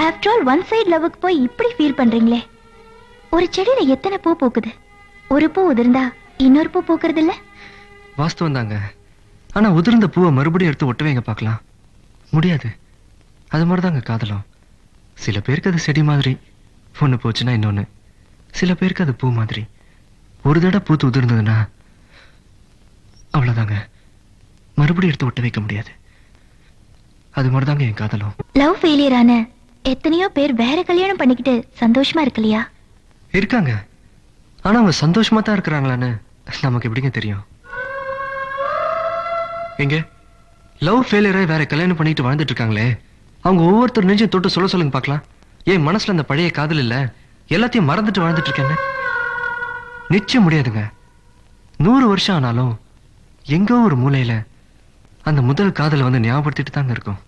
After all one side லவ்வுக்கு போய் இப்படி feel பண்றீங்களே. ஒரு செடியில எத்தனை பூ பூக்குது, ஒரு பூ உதிர்ந்தா இன்னொரு பூ பூக்குறது இல்ல? வாஸ்தவம் தாங்க. ஆனா உதிர்ந்த பூவை மறுபடியும் எடுத்து ஒட்டவேங்க பார்க்கலாம், முடியாது. அது மாதிரிதாங்க காதலும். சில பேருக்கு அது செடி மாதிரி, ஒண்ணு போச்சுன்னா இன்னொன்னு. சில பேருக்கு அது பூ மாதிரி, ஒரு தடவை பூத்து உதிர்ந்ததுன்னா அவ்வளவுதாங்க, மறுபடியும் எடுத்து ஒட்ட வைக்க முடியாது. அது மாதிரிதாங்க என் காதலும். லவ் ஃபெயிலியர் ஆன எத்தனையோ பேர் வேற கல்யாணம் பண்ணிக்கிட்டு சந்தோஷமா இருக்கலையா? இருக்காங்க. ஆனா அவங்க சந்தோஷமா தான் இருக்கிறாங்களான்னு நமக்கு எப்படிங்க தெரியும்? எங்க லவ் ஃபெயிலியரை வேற கல்யாணம் பண்ணிட்டு வாழ்ந்துட்டு இருக்காங்களே, அவங்க ஒவ்வொருத்தர் நெஞ்சையும் தொட்டு சொல்ல சொல்லுங்க பார்க்கலாம். என் மனசுல அந்த பழைய காதல் இல்ல, எல்லாத்தையும் மறந்துட்டு வாழ்ந்துட்டு இருக்கேன்னு. நிச்சயம் முடியாதுங்க. 100 வருஷம் ஆனாலும் எங்கோ ஒரு மூலையில அந்த முதல் காதலை வந்து ஞாபகப்படுத்திட்டு தாங்க இருக்கும்.